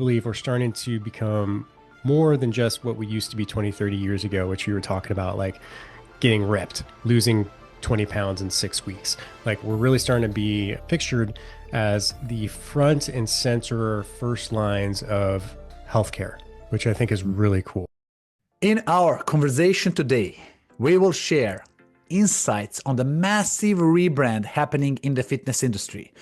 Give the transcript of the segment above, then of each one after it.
believe we're starting to become more than just what we used to be 20, 30 years ago, which you were talking about, like getting ripped, losing 20 pounds in 6 weeks. Like we're really starting to be pictured as the front and center first lines of healthcare, which I think is really cool. In our conversation today, we will share insights on the massive rebrand happening in the fitness industry,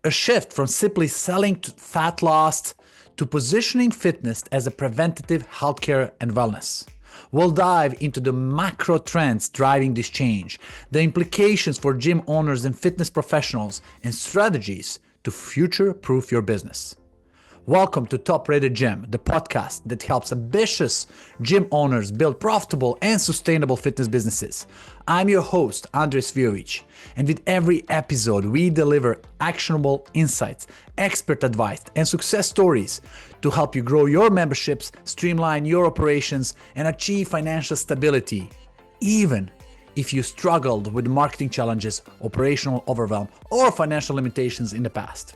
a shift from simply selling fat loss to positioning fitness as a preventative healthcare and wellness. We'll dive into the macro trends driving this change, the implications for gym owners and fitness professionals, and strategies to future-proof your business. Welcome to Top Rated Gym, the podcast that helps ambitious gym owners build profitable and sustainable fitness businesses. I'm your host, Andre Cvijovic, and with every episode, we deliver actionable insights, expert advice, and success stories to help you grow your memberships, streamline your operations, and achieve financial stability, even if you struggled with marketing challenges, operational overwhelm, or financial limitations in the past.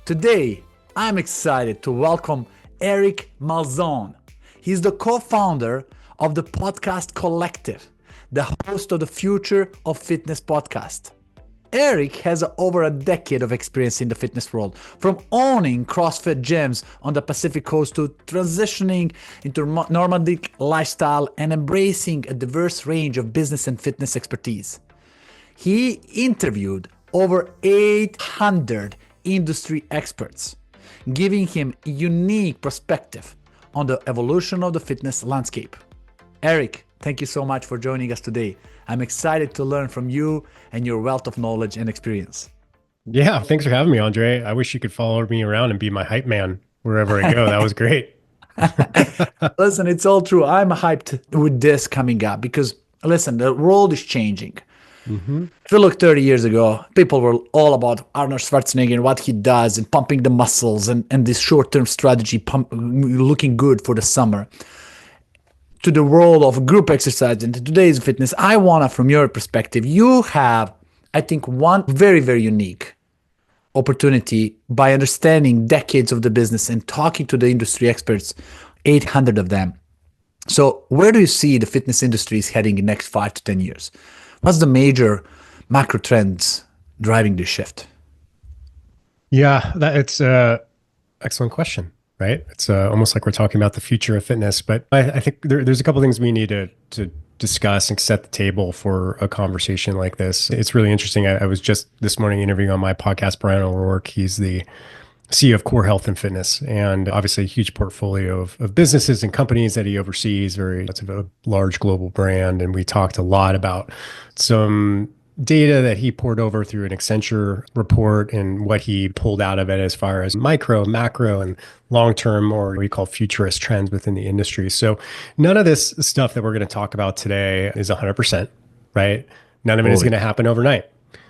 Today, I'm excited to welcome Eric Malzone. He's the co-founder of the Podcast Collective, the host of the Future of Fitness podcast. Eric has over a decade of experience in the fitness world, from owning CrossFit gyms on the Pacific Coast to transitioning into nomadic lifestyle and embracing a diverse range of business and fitness expertise. He interviewed over 800 industry experts, giving him a unique perspective on the evolution of the fitness landscape. Eric, thank you so much for joining us today. I'm excited to learn from you and your wealth of knowledge and experience. Yeah, thanks for having me, Andre. I wish you could follow me around and be my hype man wherever I go. That was great. Listen, it's all true. I'm hyped with this coming up because, listen, the world is changing. Mm-hmm. If you look 30 years ago, people were all about Arnold Schwarzenegger and what he does and pumping the muscles and this short-term strategy, looking good for the summer. To the world of group exercise and to today's fitness, I want to, from your perspective, you have, I think, one very, very unique opportunity by understanding decades of the business and talking to the industry experts, 800 of them. So where do you see the fitness industry is heading in the next 5 to 10 years? What's the major macro trends driving this shift? Yeah, it's an excellent question, right? It's almost like we're talking about the future of fitness, but I think there's a couple of things we need to discuss and set the table for a conversation like this. It's really interesting. I was just this morning interviewing on my podcast, Brian O'Rourke. He's the CEO of Core Health and Fitness, and obviously a huge portfolio of businesses and companies that he oversees. That's a large global brand. And we talked a lot about some data that he poured over through an Accenture report and what he pulled out of it as far as micro, macro, and long-term, or what we call futurist trends within the industry. So none of this stuff that we're going to talk about today is 100%, right? None of it is going to happen overnight.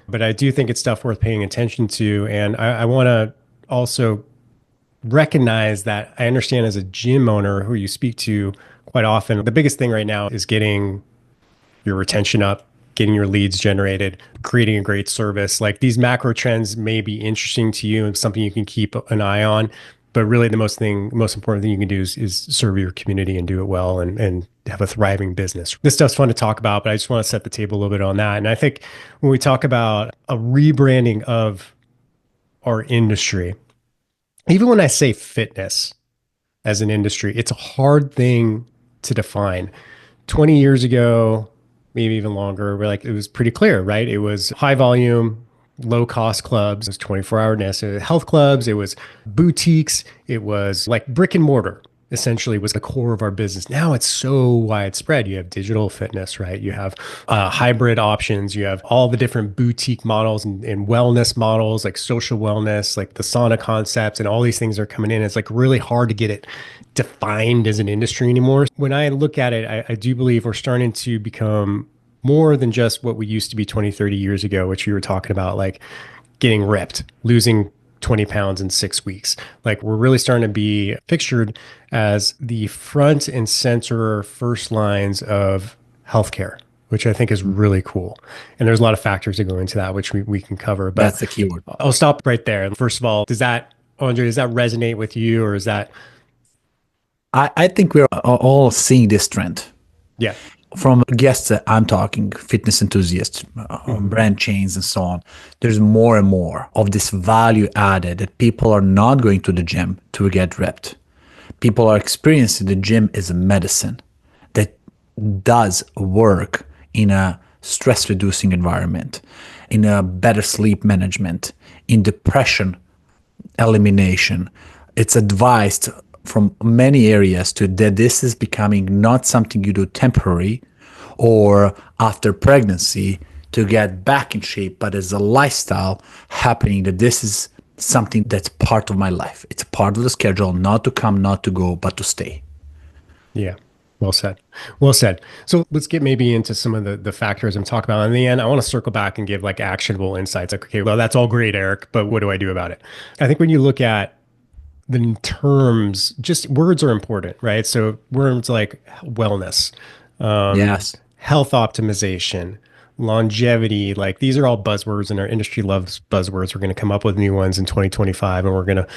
But I do think it's stuff worth paying attention to. And I want to also recognize that I understand as a gym owner who you speak to quite often, the biggest thing right now is getting your retention up, getting your leads generated, creating a great service. Like these macro trends may be interesting to you and something you can keep an eye on, but really the most important thing you can do is serve your community and do it well and have a thriving business. This stuff's fun to talk about, but I just want to set the table a little bit on that. And I think when we talk about a rebranding of our industry, even when I say fitness as an industry, it's a hard thing to define. 20 years ago, maybe even longer, it was pretty clear, right? It was high volume, low cost clubs. It was 24-hourness. It was health clubs. It was boutiques. It was like brick and mortar, essentially, was the core of our business. Now it's so widespread. You have digital fitness, right? You have hybrid options. You have all the different boutique models and wellness models, like social wellness, like the sauna concepts, and all these things are coming in. It's like really hard to get it defined as an industry anymore. When I look at it, I do believe we're starting to become more than just what we used to be 20, 30 years ago, which you were talking about, like getting ripped, losing 20 pounds in 6 weeks. Like we're really starting to be pictured as the front and center first lines of healthcare, which I think is really cool. And there's a lot of factors that go into that, which we can cover. But that's the keyword. I'll stop right there. First of all, does that Andre, does that resonate with you or is that, I think we're all seeing this trend yeah. from guests that I'm talking, fitness enthusiasts, Hmm. brand chains, and so on. There's more and more of this value added that people are not going to the gym to get ripped. People are experiencing the gym as a medicine that does work in a stress reducing environment, in a better sleep management, in depression elimination. It's advised from many areas to that this is becoming not something you do temporary or after pregnancy to get back in shape, but as a lifestyle happening, that this is something that's part of my life. It's a part of the schedule, not to come, not to go, but to stay. Yeah. Well said. Well said. So let's get maybe into some of the factors I'm talking about. In the end, I want to circle back and give like actionable insights. Like, okay, well, that's all great, Eric, but what do I do about it? I think when you look at the terms, just words are important, right? So words like wellness, Yes. health optimization, longevity, like these are all buzzwords and our industry loves buzzwords. We're going to come up with new ones in 2025 and we're going to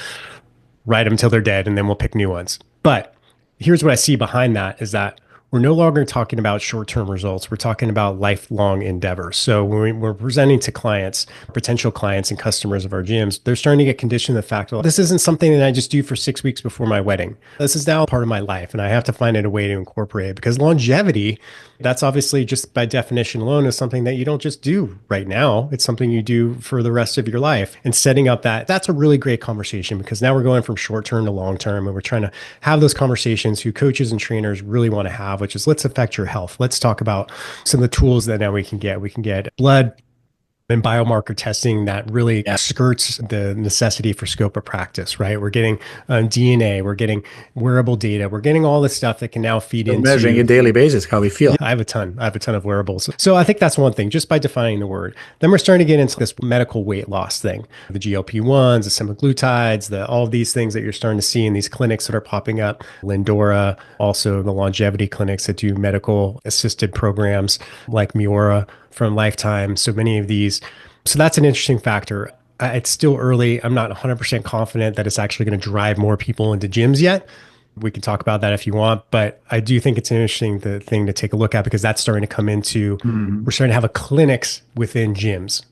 write them till they're dead and then we'll pick new ones. But here's what I see behind that is that we're no longer talking about short-term results. We're talking about lifelong endeavors. So when we're presenting to clients, potential clients and customers of our gyms, they're starting to get conditioned to the fact, well, this isn't something that I just do for 6 weeks before my wedding. This is now part of my life and I have to find a way to incorporate it because longevity, that's obviously just by definition alone is something that you don't just do right now. It's something you do for the rest of your life. And setting up that's a really great conversation because now we're going from short term to long term and we're trying to have those conversations who coaches and trainers really want to have, which is let's affect your health. Let's talk about some of the tools that now we can get. We can get blood and biomarker testing that really Yeah. skirts the necessity for scope of practice, right? We're getting DNA, we're getting wearable data, we're getting all this stuff that can now feed We're measuring a into. daily basis how we feel. Yeah, I have a ton. I have a ton of wearables. So I think that's one thing, just by defining the word. Then we're starting to get into this medical weight loss thing. The GLP-1s, the semaglutides, all of these things that you're starting to see in these clinics that are popping up. Lindora, also the longevity clinics that do medical assisted programs like Miura from Lifetime. So many of these. So that's an interesting factor. It's still early. I'm not 100% confident that it's actually going to drive more people into gyms yet. We can talk about that if you want, but I do think it's an interesting thing to take a look at because that's starting to come into, we're starting to have a clinics within gyms.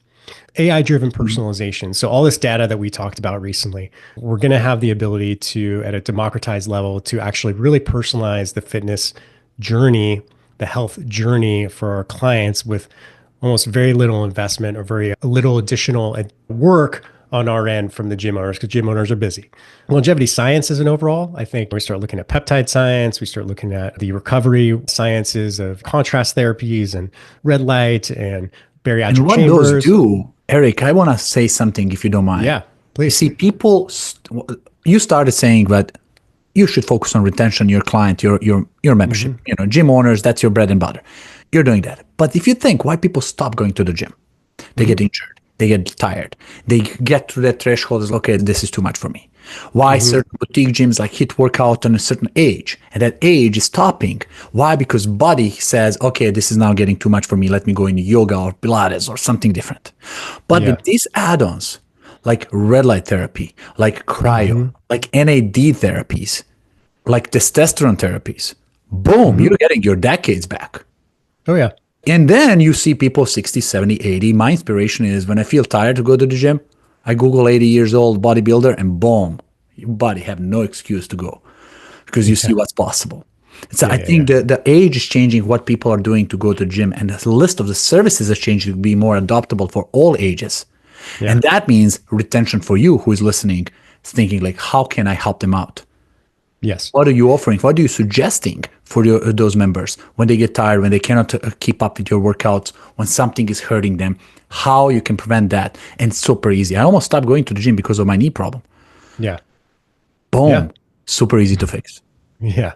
AI driven personalization. So all this data that we talked about recently, we're going to have the ability to, at a democratized level, to actually really personalize the fitness journey, the health journey for our clients with almost very little investment or very little additional work on our end from the gym owners because gym owners are busy. Longevity science as an overall, I think we start looking at peptide science, we start looking at the recovery sciences of contrast therapies and red light and And bariatric what those chambers. do, Eric, I want to say something if you don't mind. Yeah, You please. see, you started saying that you should focus on retention, your client, your membership. Hmm. Gym owners, that's your bread and butter. You're doing that. But if you think why people stop going to the gym, they Hmm. get injured, they get tired, they get to that threshold is okay, this is too much for me. Why Hmm. certain boutique gyms like hit workout on a certain age, and that age is stopping? Why? Because body says, okay, this is now getting too much for me. Let me go into yoga or Pilates or something different. But Yeah. with these add-ons, like red light therapy, like cryo, Hmm. like NAD therapies, like testosterone therapies, boom, Hmm. you're getting your decades back. Oh, yeah. And then you see people 60, 70, 80. My inspiration is when I feel tired to go to the gym, I Google 80 years old bodybuilder and boom, your body have no excuse to go because you see Yeah. what's possible. So Yeah. I Yeah. Yeah. think the age is changing what people are doing to go to the gym and the list of the services is changing to be more adoptable for all ages. Yeah. And that means retention for you who is listening, thinking like, how can I help them out? Yes. What are you offering? What are you suggesting for those members when they get tired, when they cannot keep up with your workouts, when something is hurting them? How you can prevent that? And it's super easy. I almost stopped going to the gym because of my knee problem. Yeah. Yeah. Boom, super easy to fix. Yeah.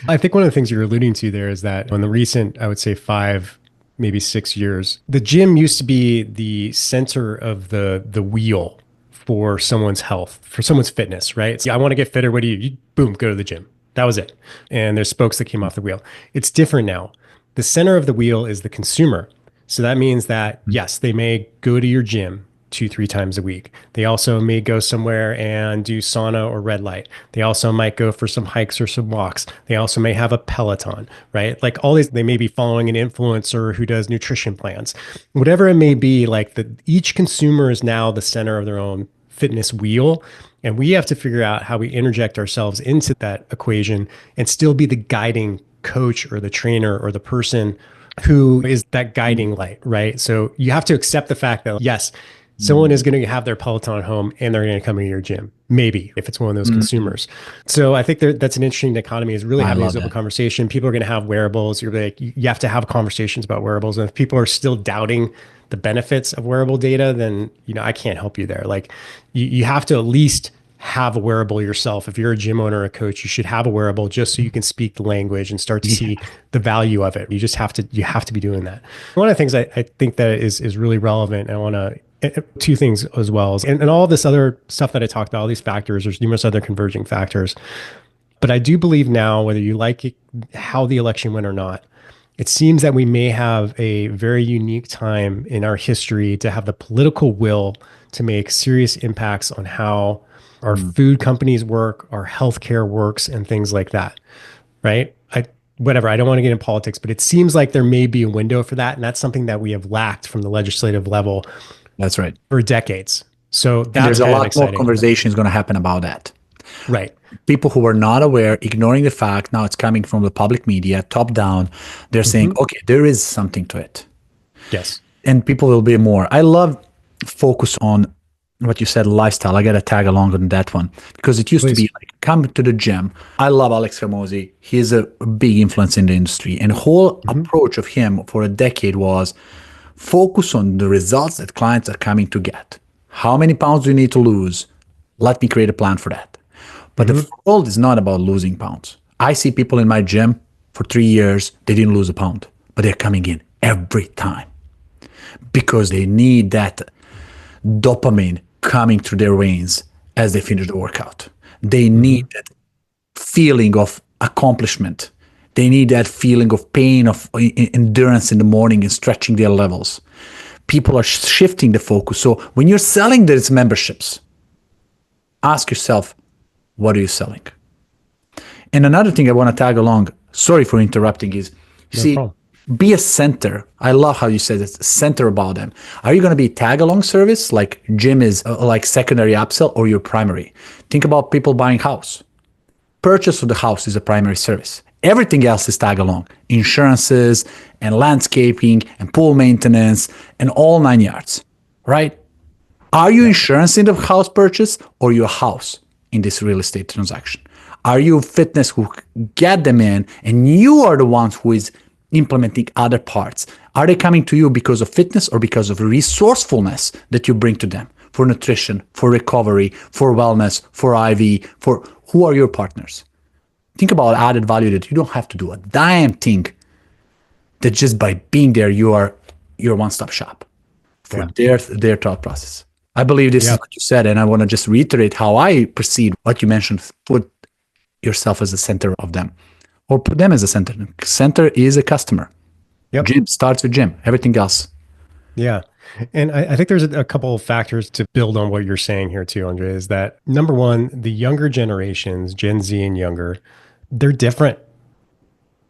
I think one of the things you're alluding to there is that in the recent, I would say 5, maybe 6 years, the gym used to be the center of the wheel for someone's health, for someone's fitness, right? So I want to get fitter. What do you boom, go to the gym. That was it. And there's spokes that came off the wheel. It's different now. The center of the wheel is the consumer. So that means that yes, they may go to your gym, two, three times a week. They also may go somewhere and do sauna or red light. They also might go for some hikes or some walks. They also may have a Peloton, right? Like all these, they may be following an influencer who does nutrition plans. Whatever it may be, like each consumer is now the center of their own fitness wheel. And we have to figure out how we interject ourselves into that equation and still be the guiding coach or the trainer or the person who is that guiding light, right? So you have to accept the fact that, yes, someone is going to have their Peloton at home and they're going to come into your gym, maybe if it's one of those consumers. So I think that's an interesting dichotomy is really I having love this open that. conversation. People are going to have wearables. You're like, you have to have conversations about wearables. And if people are still doubting the benefits of wearable data, then, I can't help you there. Like you have to at least have a wearable yourself. If you're a gym owner or a coach, you should have a wearable just so you can speak the language and start to see the value of it. You have to be doing that. One of the things I think that is really relevant, and I want to two things as well, and all this other stuff that I talked about, all these factors, there's numerous other converging factors. But I do believe now, whether you like it, how the election went or not, it seems that we may have a very unique time in our history to have the political will to make serious impacts on how our food companies work, our healthcare works, and things like that, right? Whatever, I don't want to get in politics, but it seems like there may be a window for that. And that's something that we have lacked from the legislative level That's right. for decades. So And that's there's a kind of lot more exciting. conversations going to happen about that. Right. People who were not aware, ignoring the fact, now it's coming from the public media, top down, they're saying, okay, there is something to it. Yes. And people will be more. I love focus on what you said, lifestyle. I got to tag along on that one because it used to Please. be like, come to the gym. I love Alex Ramosi. He's a big influence in the industry. And the whole approach of him for a decade was focus on the results that clients are coming to get. How many pounds do you need to lose? Let me create a plan for that. But the world is not about losing pounds. I see people in my gym for 3 years, they didn't lose a pound, but they're coming in every time because they need that dopamine coming through their veins as they finish the workout. They need that feeling of accomplishment. They need that feeling of pain, of endurance in the morning and stretching their levels. People are shifting the focus. So when you're selling these memberships, ask yourself, what are you selling? And another thing I want to tag along, sorry for interrupting, is No see, problem. be a center. I love how you said it's center about them. Are you going to be tag along service like gym is like secondary upsell or your primary? Think about people buying house. Purchase of the house is a primary service. Everything else is tag along, insurances and landscaping and pool maintenance and all 9 yards, right? Are you insurance in the house purchase or your house in this real estate transaction? Are you fitness who get them in and you are the ones who is implementing other parts? Are they coming to you because of fitness or because of resourcefulness that you bring to them for nutrition, for recovery, for wellness, for IV, for who are your partners? Think about added value that you don't have to do a damn thing, that just by being there, you are your one-stop shop for their thought process. I believe this is what you said, and I want to just reiterate how I perceive what you mentioned. Put yourself as the center of them, or put them as a center. Center is a customer. Yep. Gym starts with gym. Everything else. Yeah. And I think there's a couple of factors to build on what you're saying here too, Andre, is that number one, the younger generations, Gen Z and younger, they're different.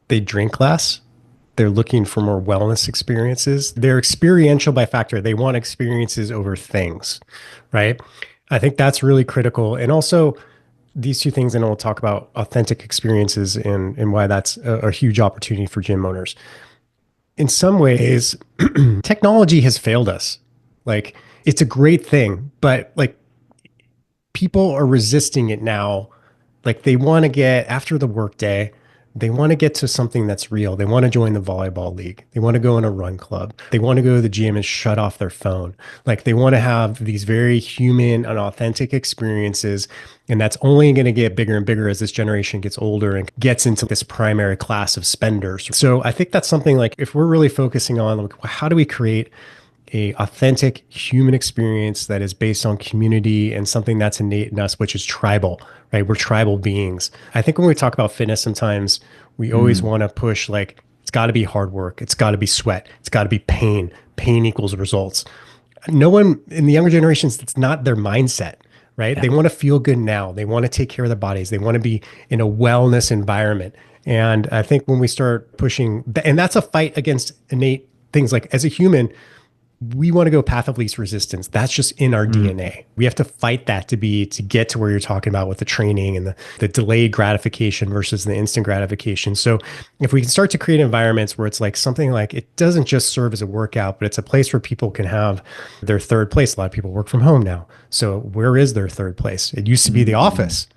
They drink less. They're looking for more wellness experiences. They're experiential by factor. They want experiences over things, right? I think that's really critical. And also these two things, and we'll talk about authentic experiences and why that's a huge opportunity for gym owners. In some ways, technology has failed us. Like it's a great thing, but like people are resisting it now. Like they want to get after the workday, they want to get to something that's real. They want to join the volleyball league. They want to go in a run club. They want to go to the gym and shut off their phone. Like they want to have these very human and authentic experiences. And that's only going to get bigger and bigger as this generation gets older and gets into this primary class of spenders. So I think that's something like if we're really focusing on like, how do we create a authentic human experience that is based on community and something that's innate in us, which is tribal, right? We're tribal beings. I think when we talk about fitness, sometimes we always want to push like, it's got to be hard work. It's got to be sweat. It's got to be pain. Pain equals results. No one in the younger generations, it's not their mindset, right? Yeah. They want to feel good now. They want to take care of their bodies. They want to be in a wellness environment. And I think when we start pushing, and that's a fight against innate things like as a human, we want to go path of least resistance. That's just in our DNA. We have to fight that to get to where you're talking about with the training and the delayed gratification versus the instant gratification. So if we can start to create environments where it's like something like it doesn't just serve as a workout, but it's a place where people can have their third place. A lot of people work from home now. So where is their third place? It used to be the office,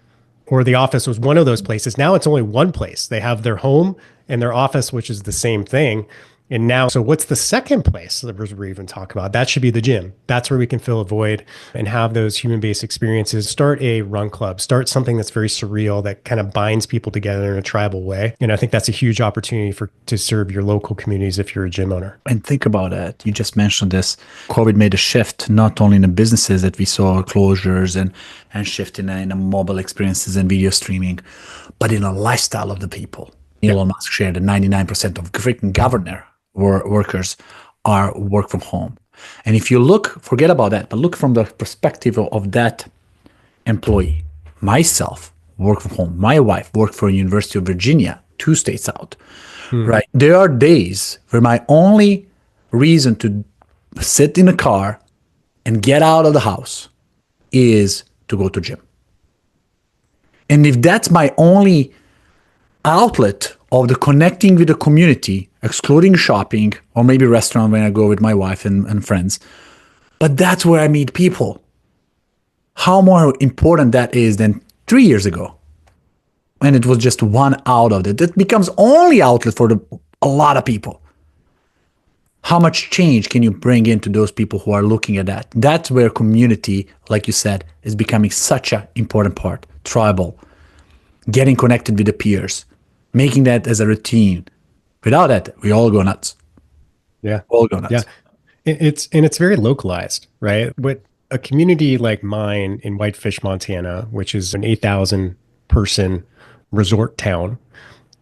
or the office was one of those places. Now it's only one place. They have their home and their office, which is the same thing. And now, so what's the second place that we're even talking about? That should be the gym. That's where we can fill a void and have those human-based experiences. Start a run club, start something that's very surreal that kind of binds people together in a tribal way. And I think that's a huge opportunity to serve your local communities if you're a gym owner. And think about it. You just mentioned this. COVID made a shift, not only in the businesses that we saw closures and shift in the mobile experiences and video streaming, but in the lifestyle of the people. Elon Musk shared that 99% of freaking governor workers are work from home. And if you look, forget about that, but look from the perspective of that employee. Myself work from home. My wife worked for University of Virginia, 2 states out, right? There are days where my only reason to sit in a car and get out of the house is to go to gym. And if that's my only outlet of the connecting with the community, excluding shopping or maybe restaurant when I go with my wife and friends, but that's where I meet people. How more important that is than 3 years ago, and it was just one out of it. That becomes only outlet for a lot of people. How much change can you bring into those people who are looking at that? That's where community, like you said, is becoming such an important part. Tribal, getting connected with the peers, making that as a routine. Without that, we all go nuts. Yeah. All go nuts. Yeah. It's very localized, right? What a community like mine in Whitefish, Montana, which is an 8,000 person resort town,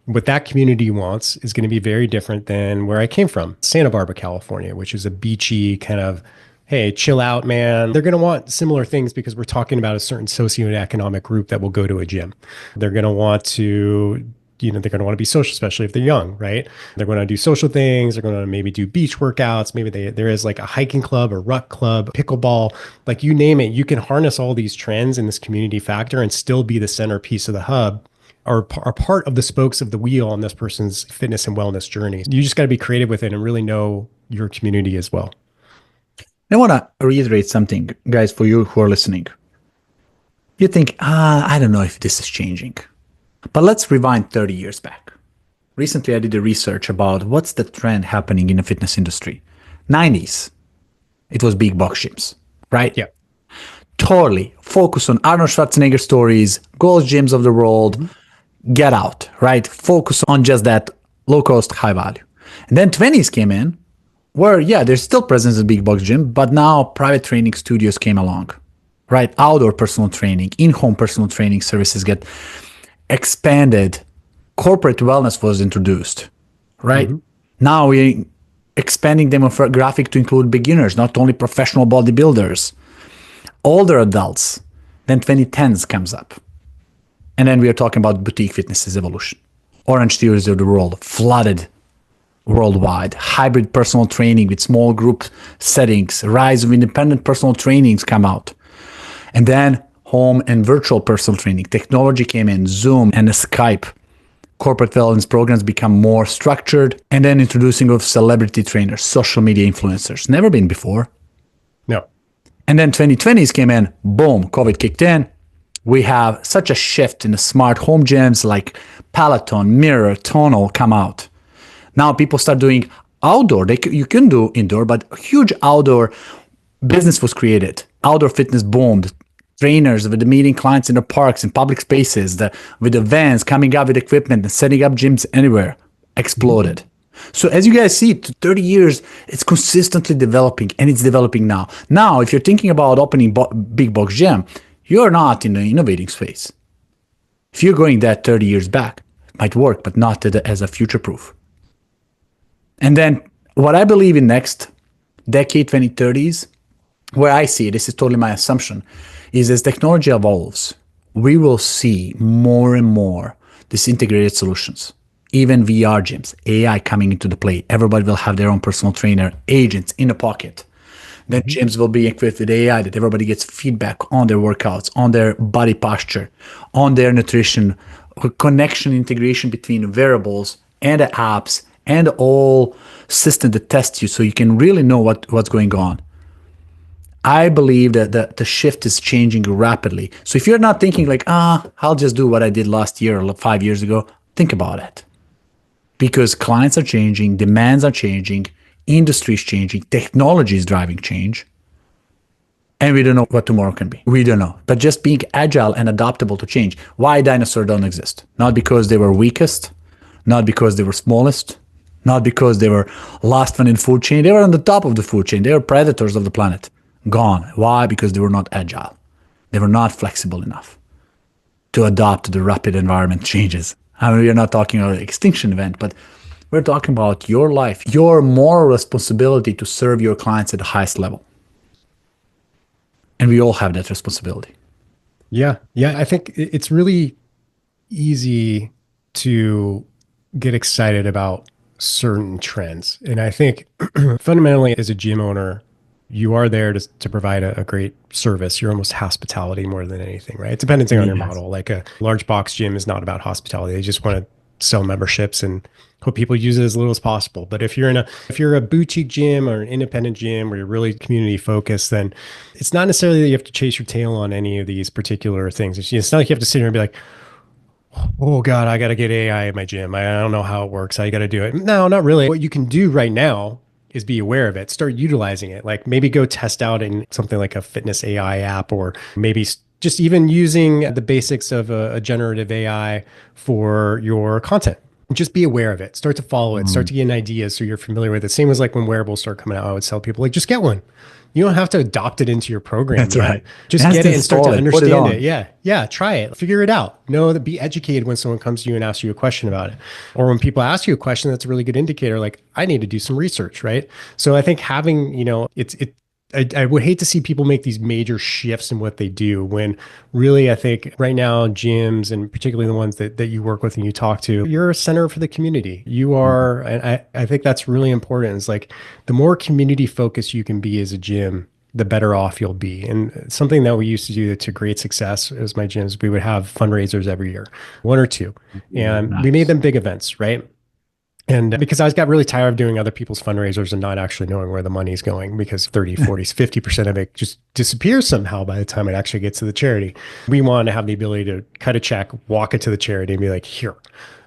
what that community wants is going to be very different than where I came from, Santa Barbara, California, which is a beachy kind of, hey, chill out, man. They're going to want similar things because we're talking about a certain socioeconomic group that will go to a gym. They're going to want to, they're going to want to be social, especially if they're young, right? They're going to do social things. They're going to maybe do beach workouts. Maybe there is like a hiking club, a ruck club, pickleball, like you name it. You can harness all these trends in this community factor and still be the centerpiece of the hub, or are part of the spokes of the wheel on this person's fitness and wellness journey. You just got to be creative with it and really know your community as well. I want to reiterate something, guys, for you who are listening. You think, I don't know if this is changing. But let's rewind 30 years back. Recently, I did a research about what's the trend happening in the fitness industry. 90s, it was big box gyms, right? Yeah. Totally focus on Arnold Schwarzenegger stories, Gold's Gyms of the world, get out, right? Focus on just that low cost, high value. And then 20s came in where, there's still presence in big box gym, but now private training studios came along, right? Outdoor personal training, in-home personal training services get expanded. Corporate wellness was introduced, right? Now we're expanding demographic to include beginners, not only professional bodybuilders, older adults. Then 2010s comes up. And then we are talking about boutique fitness's evolution. Orange Theories of the world flooded worldwide. Hybrid personal training with small group settings. Rise of independent personal trainings come out. And then home and virtual personal training. Technology came in, Zoom and Skype. Corporate wellness programs become more structured. And then introducing of celebrity trainers, social media influencers. Never been before. No. And then 2020s came in, boom, COVID kicked in. We have such a shift in the smart home gyms like Peloton, Mirror, Tonal come out. Now people start doing outdoor. You can do indoor, but a huge outdoor business was created. Outdoor fitness boomed. Trainers with the meeting clients in the parks and public spaces, with the vans coming up with equipment and setting up gyms anywhere, exploded. So as you guys see, 30 years, it's consistently developing, and it's developing now. Now, if you're thinking about opening big box gym, you're not in the innovating space. If you're going that 30 years back, it might work, but not as a future proof. And then what I believe in next decade, 2030s, where I see it, this is totally my assumption, is as technology evolves, we will see more and more these integrated solutions. Even VR gyms, AI coming into the play. Everybody will have their own personal trainer, agents in the pocket. Then gyms will be equipped with AI that everybody gets feedback on their workouts, on their body posture, on their nutrition, connection, integration between wearables and the apps and all system that test you so you can really know what's going on. I believe that the shift is changing rapidly. So if you're not thinking like, I'll just do what I did last year or 5 years ago, think about it. Because clients are changing, demands are changing, industry is changing, technology is driving change, and we don't know what tomorrow can be. We don't know. But just being agile and adaptable to change. Why dinosaurs don't exist? Not because they were weakest, not because they were smallest, not because they were last one in food chain. They were on the top of the food chain. They were predators of the planet. Gone. Why? Because they were not agile. They were not flexible enough to adapt to the rapid environment changes. I mean, we're not talking about an extinction event, but we're talking about your life, your moral responsibility to serve your clients at the highest level. And we all have that responsibility. Yeah. Yeah. I think it's really easy to get excited about certain trends. And I think fundamentally, as a gym owner, you are there to provide a great service. You're almost hospitality more than anything, right? It's depending on your model. Like a large box gym is not about hospitality. They just want to sell memberships and hope people use it as little as possible. But if you're a boutique gym or an independent gym where you're really community focused, then it's not necessarily that you have to chase your tail on any of these particular things. It's not like you have to sit here and be like, oh God, I got to get AI at my gym. I don't know how it works. I got to do it. No, not really. What you can do right now is be aware of it, start utilizing it. Like maybe go test out in something like a fitness AI app, or maybe just even using the basics of a generative AI for your content. Just be aware of it. Start to follow it. Start to get an idea so you're familiar with it. Same as like when wearables start coming out, I would tell people like, just get one. You don't have to adopt it into your program. That's yet. right. Just get it and start to understand it. it. Yeah. Yeah. Try it. Figure it out. Know that, be educated when someone comes to you and asks you a question about it. Or when people ask you a question, that's a really good indicator. Like, I need to do some research, right? So I think having, I would hate to see people make these major shifts in what they do when really, I think right now, gyms and particularly the ones that you work with and you talk to, you're a center for the community. You are, and I think that's really important. It's like the more community focused you can be as a gym, the better off you'll be. And something that we used to do to great success as my gyms, we would have fundraisers every year, one or two, and we made them big events, right? And because I got really tired of doing other people's fundraisers and not actually knowing where the money's going, because 30, 40, 50% of it just disappears somehow by the time it actually gets to the charity. We wanted to have the ability to cut a check, walk it to the charity and be like, here.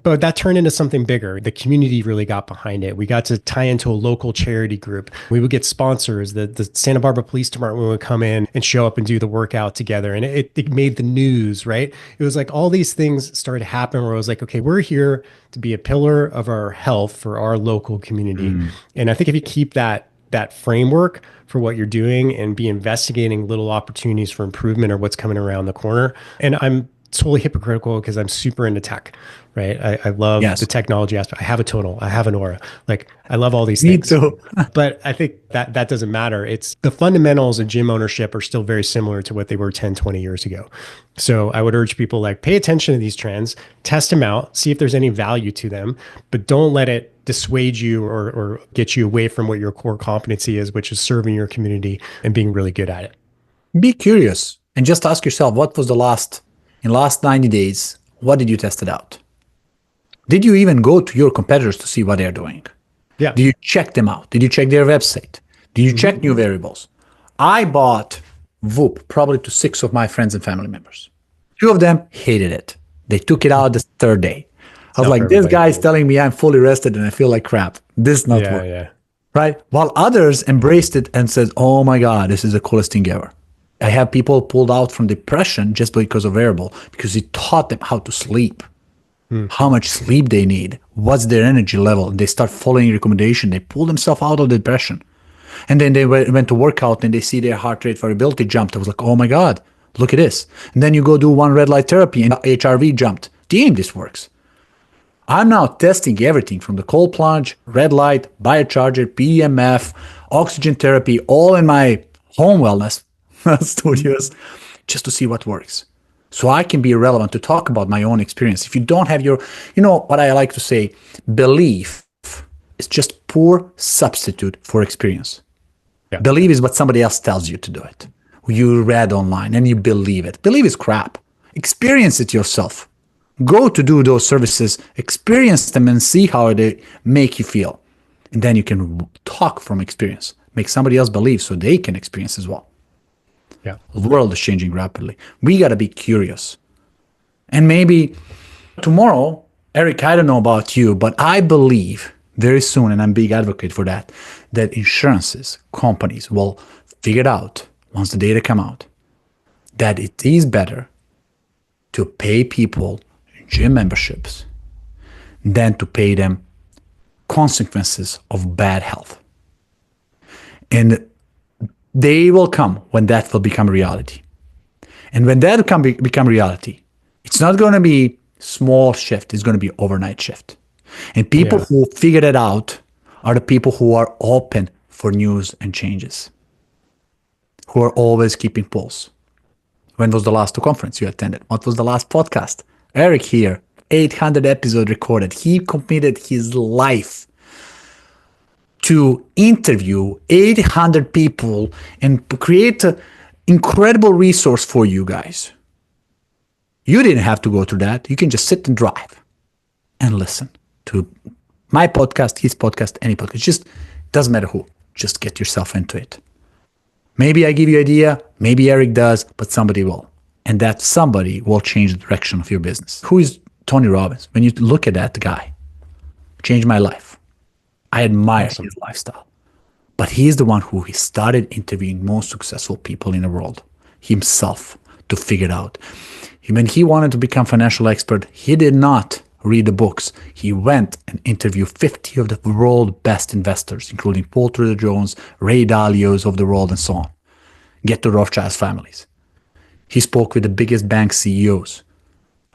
But that turned into something bigger. The community really got behind it. We got to tie into a local charity group. We would get sponsors. The Santa Barbara Police Department would come in and show up and do the workout together. And it made the news, right? It was like all these things started to happen where I was like, okay, we're here to be a pillar of our health for our local community. And I think if you keep that framework for what you're doing and be investigating little opportunities for improvement or what's coming around the corner. And I'm totally hypocritical because I'm super into tech, right? I love the technology aspect. I have a tonal, I have an aura. Like I love all these things. Me too. But I think that doesn't matter. It's the fundamentals of gym ownership are still very similar to what they were 10, 20 years ago. So I would urge people like pay attention to these trends, test them out, see if there's any value to them, but don't let it dissuade you or get you away from what your core competency is, which is serving your community and being really good at it. Be curious and just ask yourself, what was in the last 90 days, what did you test it out? Did you even go to your competitors to see what they're doing? Yeah. Did you check them out? Did you check their website? Did you check new variables? I bought Whoop probably to 6 of my friends and family members. 2 of them hated it. They took it out the 3rd day. I was like, this guy's telling me I'm fully rested and I feel like crap. This is not working. Yeah. Right? While others embraced it and said, oh my God, this is the coolest thing ever. I have people pulled out from depression just because of wearable, because it taught them how to sleep, how much sleep they need, what's their energy level. And they start following recommendation. They pull themselves out of depression. And then they went to work out and they see their heart rate variability jumped. I was like, oh my God, look at this. And then you go do one red light therapy and HRV jumped. Damn, this works. I'm now testing everything from the cold plunge, red light, biocharger, PEMF, oxygen therapy, all in my home wellness studios just to see what works. So I can be relevant to talk about my own experience. If you don't have your, what I like to say, belief is just poor substitute for experience. Yeah. Believe is what somebody else tells you to do it. You read online and you believe it. Believe is crap. Experience it yourself. Go to do those services, experience them and see how they make you feel. And then you can talk from experience, make somebody else believe so they can experience as well. Yeah. The world is changing rapidly. We got to be curious. And maybe tomorrow, Eric, I don't know about you, but I believe very soon, and I'm a big advocate for that insurances, companies will figure it out once the data come out, that it is better to pay people gym memberships than to pay them consequences of bad health. And they will come when that will become reality. And when that become reality, it's not going to be small shift, it's going to be overnight shift. And people who figure that out are the people who are open for news and changes, who are always keeping pulse. When was the last conference you attended? What was the last podcast? Eric here, 800 episodes recorded. He committed his life to interview 800 people and create an incredible resource for you guys. You didn't have to go through that. You can just sit and drive and listen to my podcast, his podcast, any podcast. Just doesn't matter who. Just get yourself into it. Maybe I give you an idea, maybe Eric does, but somebody will. And that somebody will change the direction of your business. Who is Tony Robbins? When you look at that guy, changed my life. I admire his lifestyle. But he is the one who started interviewing most successful people in the world himself to figure it out. When he wanted to become financial expert, he did not read the books. He went and interviewed 50 of the world's best investors, including Paul Tudor Jones, Ray Dalios of the world, and so on. Get to Rothschild's families. He spoke with the biggest bank CEOs.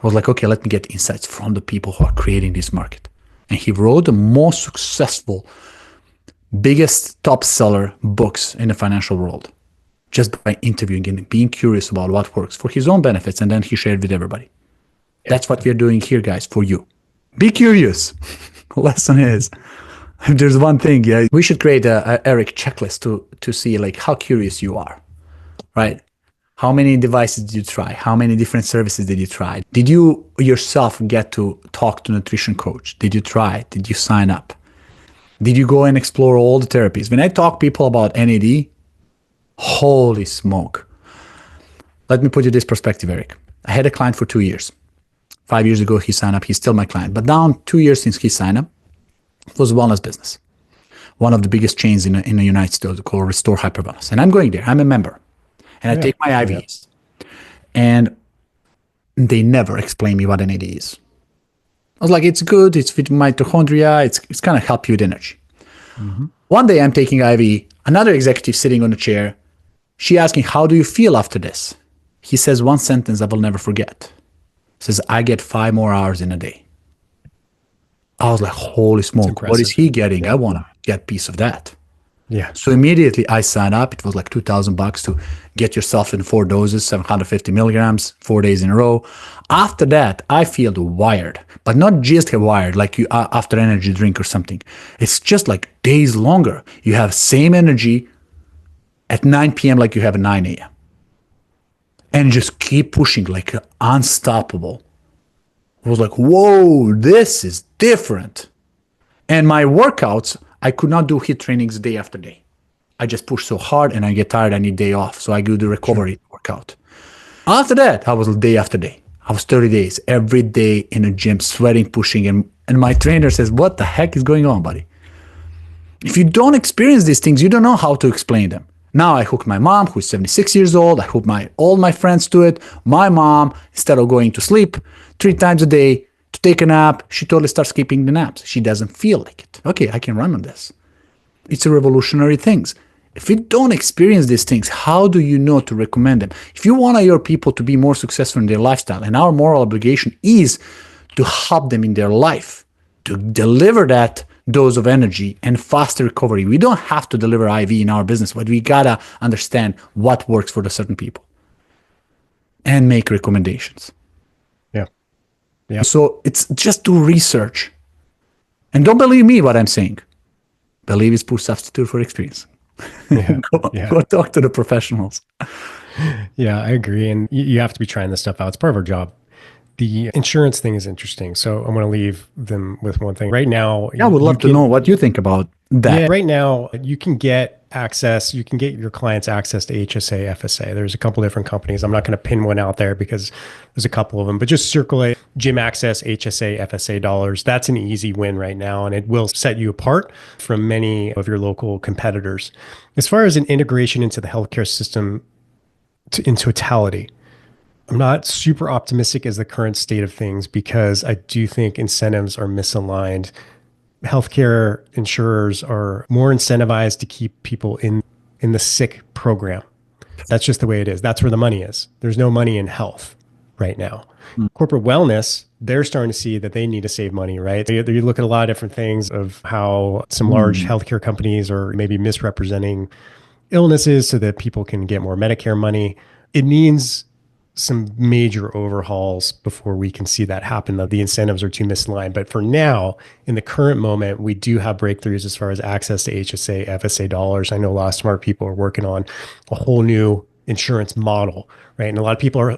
I was like, okay, let me get insights from the people who are creating this market. And he wrote the most successful, biggest top seller books in the financial world, just by interviewing and being curious about what works for his own benefits. And then he shared with everybody. That's what we're doing here, guys, for you. Be curious. Lesson is, if there's one thing, we should create a Eric checklist to see like how curious you are, right? How many devices did you try? How many different services did you try? Did you yourself get to talk to a nutrition coach? Did you try? Did you sign up? Did you go and explore all the therapies? When I talk people about NAD, holy smoke. Let me put you this perspective, Eric. I had a client for 2 years. 5 years ago, he signed up. He's still my client. But now 2 years since he signed up, it was a wellness business. One of the biggest chains in the United States called Restore Hyper Wellness. And I'm going there. I'm a member. And I take my IVs. And they never explain me what NAD is. I was like, it's good. It's with mitochondria. It's kind of help you with energy. Mm-hmm. One day I'm taking IV. Another executive sitting on a chair. She asking, how do you feel after this? He says one sentence I will never forget. Says, I get 5 more hours in a day. I was like, holy smoke, what is he getting? I want to get a piece of that. Yeah. So immediately I signed up. It was like $2,000 to get yourself in 4 doses, 750 milligrams, 4 days in a row. After that, I feel wired, but not just wired like you after energy drink or something. It's just like days longer. You have same energy at 9 p.m. like you have at 9 a.m. And just keep pushing like unstoppable. I was like, whoa, this is different. And my workouts, I could not do HIIT trainings day after day. I just push so hard and I get tired. I need day off. So I do the recovery workout. After that, I was day after day. I was 30 days, every day in a gym, sweating, pushing. And my trainer says, what the heck is going on, buddy? If you don't experience these things, you don't know how to explain them. Now I hook my mom, who's 76 years old. I hook all my friends to it. My mom, instead of going to sleep 3 times a day, to take a nap, she totally starts skipping the naps. She doesn't feel like it. Okay, I can run on this. It's a revolutionary things. If you don't experience these things, how do you know to recommend them? If you want your people to be more successful in their lifestyle, and our moral obligation is to help them in their life, to deliver that dose of energy and faster recovery. We don't have to deliver IV in our business, but we gotta understand what works for the certain people and make recommendations. Yeah. Yeah. So it's just do research. And don't believe me what I'm saying. Believe is poor substitute for experience. Yeah. Go talk to the professionals. Yeah, I agree. And you have to be trying this stuff out. It's part of our job. The insurance thing is interesting. So I'm going to leave them with one thing. Right now, Yeah, I would love to know what you think about that. Yeah, right now you can get access, you can get your clients access to HSA, FSA. There's a couple different companies. I'm not going to pin one out there because there's a couple of them, but just circulate gym access, HSA, FSA dollars. That's an easy win right now, and it will set you apart from many of your local competitors. As far as an integration into the healthcare system in totality, I'm not super optimistic as the current state of things because I do think incentives are misaligned. Healthcare insurers are more incentivized to keep people in the sick program. That's just the way it is. That's where the money is. There's no money in health right now. Corporate wellness, they're starting to see that they need to save money, right? You look at a lot of different things of how some large healthcare companies are maybe misrepresenting illnesses so that people can get more Medicare money. It means some major overhauls before we can see that happen. The incentives are too misaligned. But for now, in the current moment, we do have breakthroughs as far as access to HSA, FSA dollars. I know a lot of smart people are working on a whole new insurance model, right? And a lot of people are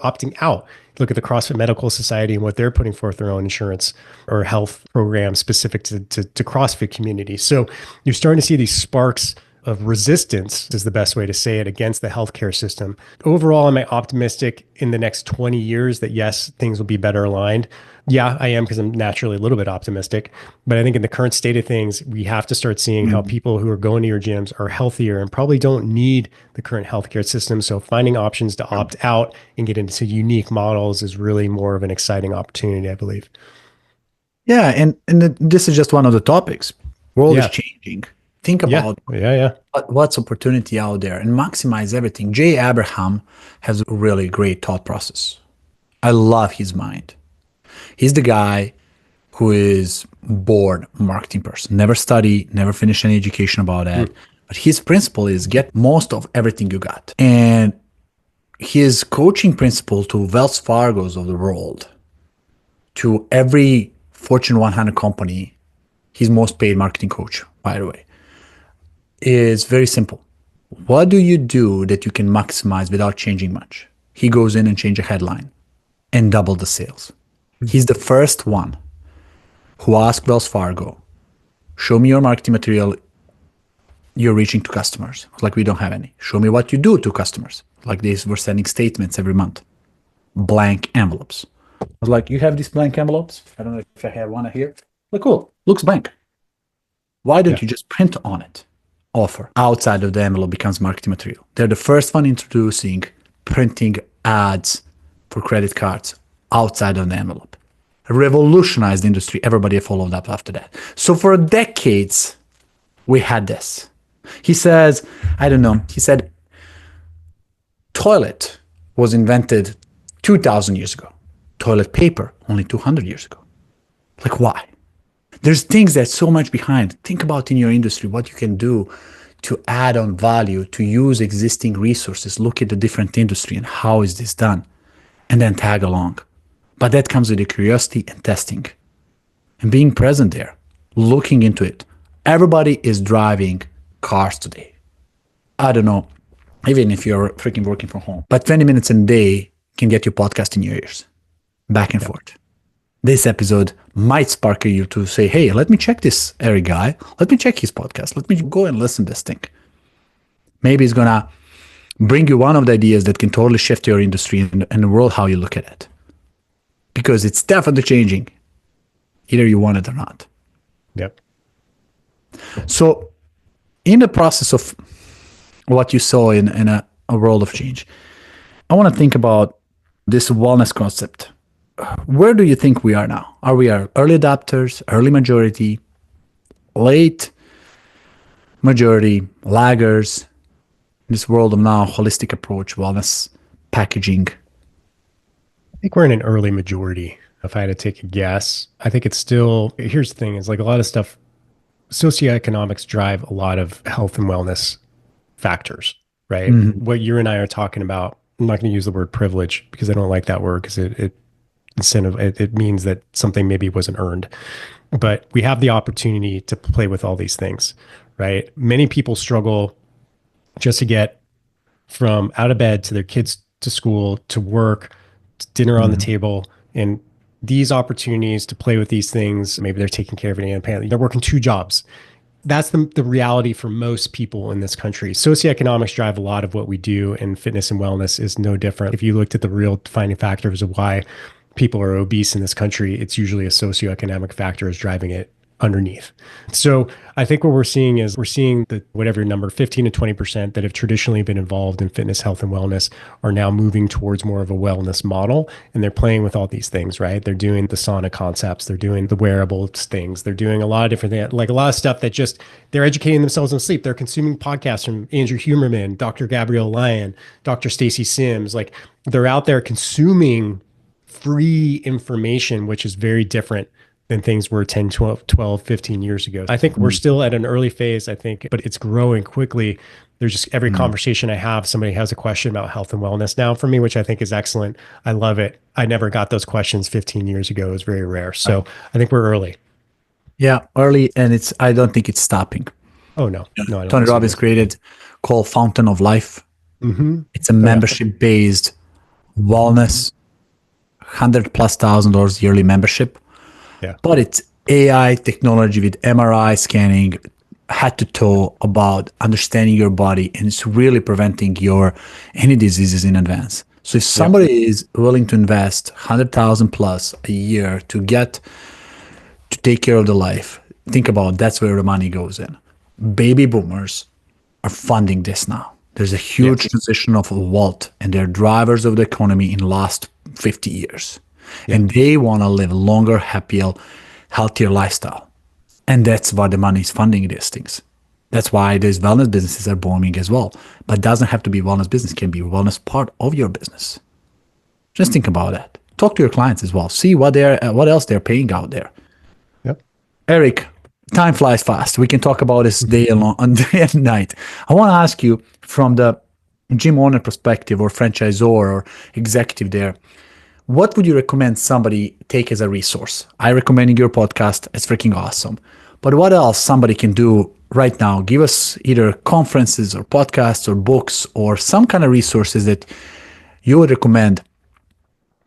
opting out. Look at the CrossFit Medical Society and what they're putting forth their own insurance or health program specific to CrossFit community. So you're starting to see these sparks of resistance, is the best way to say it, against the healthcare system. Overall, am I optimistic in the next 20 years that yes, things will be better aligned? Yeah, I am, because I'm naturally a little bit optimistic. But I think in the current state of things, we have to start seeing how people who are going to your gyms are healthier and probably don't need the current healthcare system. So finding options to opt out and get into unique models is really more of an exciting opportunity, I believe. Yeah, and this is just one of the topics. World is changing. Think about what's opportunity out there and maximize everything. Jay Abraham has a really great thought process. I love his mind. He's the guy who is born marketing person, never study, never finish any education about that. But his principle is get most of everything you got. And his coaching principle to Wells Fargo's of the world, to every Fortune 100 company, he's most paid marketing coach, by the way, is very simple. What do you do that you can maximize without changing much? He goes in and changes a headline and double the sales. He's the first one who asked Wells Fargo, show me your marketing material you're reaching to customers. Like, we don't have any. Show me what you do to customers. Like, they were sending statements every month, blank envelopes. I was like, you have these blank envelopes? I don't know if I have one here. Like, cool, looks blank. Why don't you just print on it? Offer outside of the envelope becomes marketing material. They're the first one introducing printing ads for credit cards outside of the envelope. Revolutionized the industry. Everybody followed up after that. So for decades, we had this. He says, I don't know, he said, toilet was invented 2,000 years ago. Toilet paper, only 200 years ago. Like, why? There's things that's so much behind. Think about in your industry what you can do to add on value, to use existing resources, look at the different industry and how is this done, and then tag along. But that comes with the curiosity and testing and being present there, looking into it. Everybody is driving cars today. I don't know, even if you're freaking working from home, but 20 minutes a day can get your podcast in your ears, back and forth. This episode might spark you to say, hey, let me check this Eric guy. Let me check his podcast. Let me go and listen to this thing. Maybe it's going to bring you one of the ideas that can totally shift your industry and the world, how you look at it. Because it's definitely changing, either you want it or not. Yep. So in the process of what you saw in a world of change, I want to think about this wellness concept. Where do you think we are now? Are we early adopters, early majority, late majority, laggers? This world of now, holistic approach, wellness, packaging. I think we're in an early majority. If I had to take a guess, I think it's still, here's the thing is like a lot of stuff, socioeconomics drive a lot of health and wellness factors, right? Mhm. What you and I are talking about, I'm not going to use the word privilege because I don't like that word because it means that something maybe wasn't earned. But we have the opportunity to play with all these things, right? Many people struggle just to get from out of bed to their kids to school to work, to dinner on the Mhm. table, and these opportunities to play with these things. Maybe they're taking care of it and they're working two jobs. That's the reality for most people in this country. Socioeconomics drive a lot of what we do, and fitness and wellness is no different. If you looked at the real defining factors of why people are obese in this country, it's usually a socioeconomic factor is driving it underneath. So I think what we're seeing is we're seeing that whatever number, 15 to 20% that have traditionally been involved in fitness, health, and wellness are now moving towards more of a wellness model. And they're playing with all these things, right? They're doing the sauna concepts, they're doing the wearables things, they're doing a lot of different things, like a lot of stuff that just they're educating themselves in sleep. They're consuming podcasts from Andrew Huberman, Dr. Gabrielle Lyon, Dr. Stacy Sims. Like they're out there consuming free information, which is very different than things were 10, 12, 15 years ago. I think we're Mhm. still at an early phase, I think, but it's growing quickly. There's just every Mhm. conversation I have, somebody has a question about health and wellness now for me, which I think is excellent. I love it. I never got those questions 15 years ago. It was very rare. Right. So I think we're early. Yeah, early, and I don't think it's stopping. Oh, no. No, I don't Tony think so Robbins either. created called Fountain of Life. Mm-hmm. It's a Oh, yeah. membership based wellness, $100,000+ yearly membership, Yeah. but it's AI technology with MRI scanning head to toe about understanding your body, and it's really preventing your any diseases in advance. So if Yep. somebody is willing to invest 100,000 plus a year to take care of the life, think about that's where the money goes in. Baby boomers are funding this now. There's a Yep. huge transition of wealth, and they're drivers of the economy in the last 50 years. Yep. And they want to live a longer, happier, healthier lifestyle. And that's why the money is funding these things. That's why these wellness businesses are booming as well. But it doesn't have to be wellness business, it can be wellness part of your business. Just think about that. Talk to your clients as well. See what else they're paying out there. Yep. Eric, time flies fast. We can talk about this day and day and night. I want to ask you from the gym owner perspective or franchisor or executive there, what would you recommend somebody take as a resource? I recommending your podcast. It's freaking awesome. But what else somebody can do right now? Give us either conferences or podcasts or books or some kind of resources that you would recommend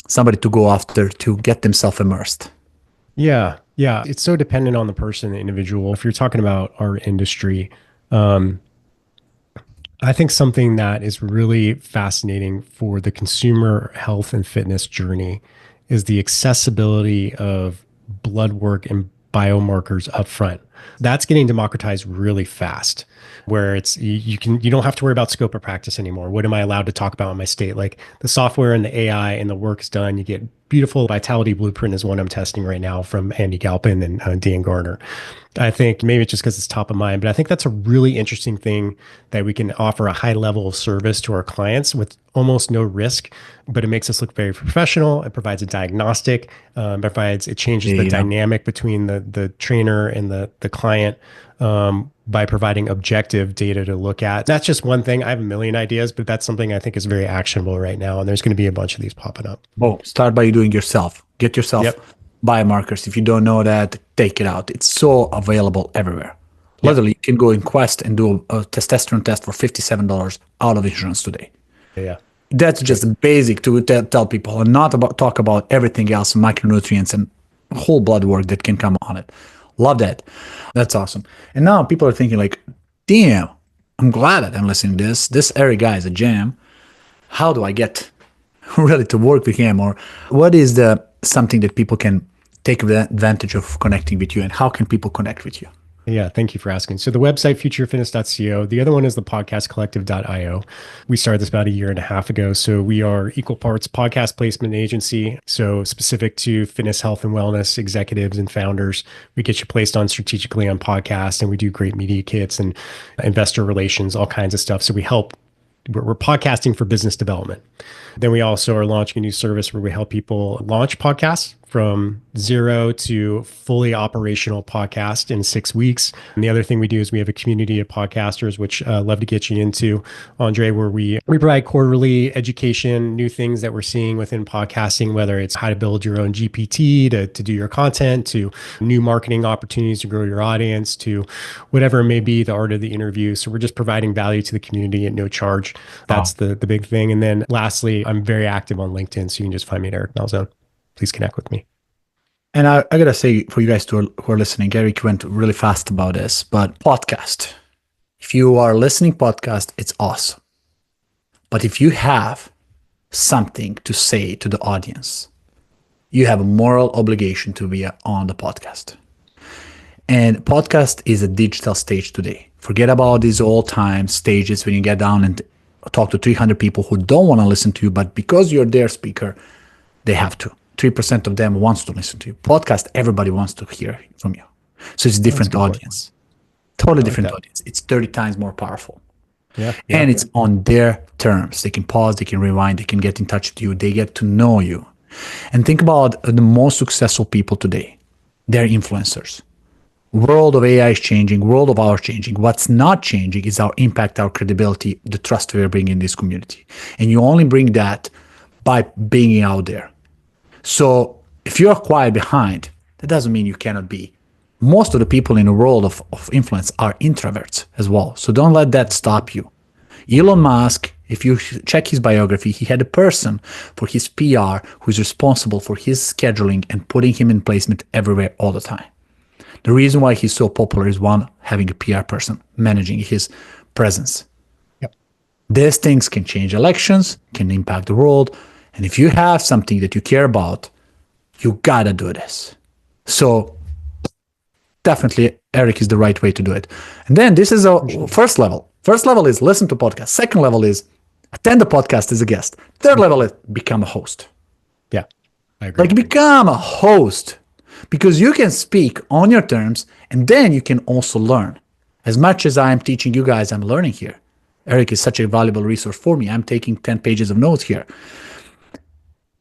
somebody to go after to get themselves immersed. Yeah. Yeah. It's so dependent on the person, the individual. If you're talking about our industry, um, I think something that is really fascinating for the consumer health and fitness journey is the accessibility of blood work and biomarkers upfront. That's getting democratized really fast, where you don't have to worry about scope of practice anymore. What am I allowed to talk about in my state? Like the software and the AI and the work is done. You get beautiful vitality blueprint is one I'm testing right now from Andy Galpin and Dan Garner. I think maybe it's just because it's top of mind, but I think that's a really interesting thing that we can offer a high level of service to our clients with almost no risk, but it makes us look very professional. It provides a diagnostic, it changes the Data. dynamic between the trainer and the client by providing objective data to look at. That's just one thing. I have a million ideas, but that's something I think is very actionable right now. And there's going to be a bunch of these popping up. Oh, start by doing yourself. Get yourself Yep. biomarkers. If you don't know that, take it out. It's so available everywhere. Yep. Literally, you can go in Quest and do a testosterone test for $57 out of insurance today. Yeah. That's Yep. just basic to tell people, and not about talk about everything else, micronutrients and whole blood work that can come on it. Love that. That's awesome. And now people are thinking like, damn, I'm glad that I'm listening to this. This Eric guy is a jam. How do I get really to work with him? Or what is the something that people can take advantage of connecting with you, and how can people connect with you? Yeah, thank you for asking. So the website futurefitness.co. The other one is the podcastcollective.io. We started this about a year and a half ago. So we are equal parts podcast placement agency. So specific to fitness, health, and wellness executives and founders. We get you placed on strategically on podcasts, and we do great media kits and investor relations, all kinds of stuff. So we're podcasting for business development. Then we also are launching a new service where we help people launch podcasts from zero to fully operational podcast in 6 weeks. And the other thing we do is we have a community of podcasters, which I'd love to get you into, Andre, where we provide quarterly education, new things that we're seeing within podcasting, whether it's how to build your own GPT to do your content, to new marketing opportunities to grow your audience, to whatever it may be, the art of the interview. So we're just providing value to the community at no charge. That's the big thing. And then lastly, I'm very active on LinkedIn. So you can just find me at Eric Malzone. Please connect with me. And I got to say, for you guys who are listening, Eric went really fast about this, but podcast. If you are listening podcast, it's awesome. But if you have something to say to the audience, you have a moral obligation to be on the podcast. And podcast is a digital stage today. Forget about these old-time stages when you get down and talk to 300 people who don't want to listen to you, but because you're their speaker, they have to. 3% of them wants to listen to you. Podcast, everybody wants to hear from you. So it's a different audience. Totally different audience. It's 30 times more powerful. And it's on their terms. They can pause, they can rewind, they can get in touch with you, they get to know you. And think about the most successful people today. They're influencers. World of AI is changing, world of ours changing. What's not changing is our impact, our credibility, the trust we're bringing in this community. And you only bring that by being out there. So if you're quiet behind, that doesn't mean you cannot be. Most of the people in the world of influence are introverts as well. So don't let that stop you. Elon Musk, if you check his biography, he had a person for his PR who's responsible for his scheduling and putting him in placement everywhere all the time. The reason why he's so popular is one, having a PR person managing his presence. These things can change elections, can impact the world. And if you have something that you care about, you gotta do this. So definitely Eric is the right way to do it. And then this is a first level. First level is listen to podcasts. Second level is attend the podcast as a guest. Third level is become a host. Yeah, I agree. Like become a host because you can speak on your terms and then you can also learn. As much as I'm teaching you guys, I'm learning here. Eric is such a valuable resource for me. I'm taking 10 pages of notes here.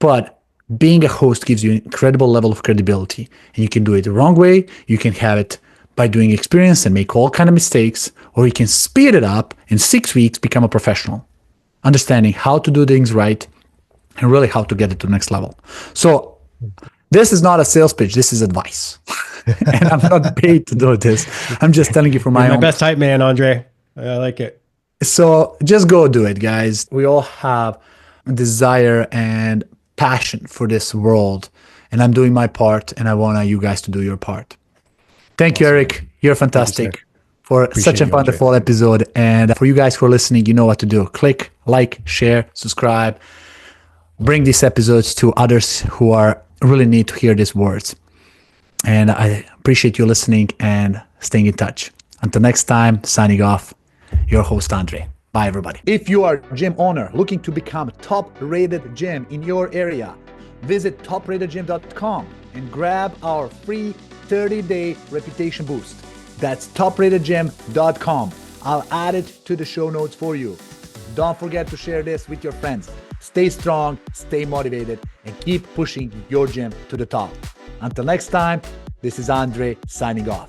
But being a host gives you an incredible level of credibility. And you can do it the wrong way. You can have it by doing experience and make all kind of mistakes. Or you can speed it up in 6 weeks, become a professional. Understanding how to do things right and really how to get it to the next level. So this is not a sales pitch. This is advice. And I'm not paid to do this. I'm just telling you from my own. Best hype man, Andre. I like it. So just go do it, guys. We all have a desire and passion for this world, and I'm doing my part, and I want you guys to do your part. Thank you, Eric. You're fantastic for such a wonderful episode. And for you guys who are listening, you know what to do. Click, like, share, subscribe. Bring these episodes to others who are really need to hear these words. And I appreciate you listening and staying in touch. Until next time, signing off, your host, Andre. Bye, everybody. If you are a gym owner looking to become a top-rated gym in your area, visit topratedgym.com and grab our free 30-day reputation boost. That's topratedgym.com. I'll add it to the show notes for you. Don't forget to share this with your friends. Stay strong, stay motivated, and keep pushing your gym to the top. Until next time, this is Andre signing off.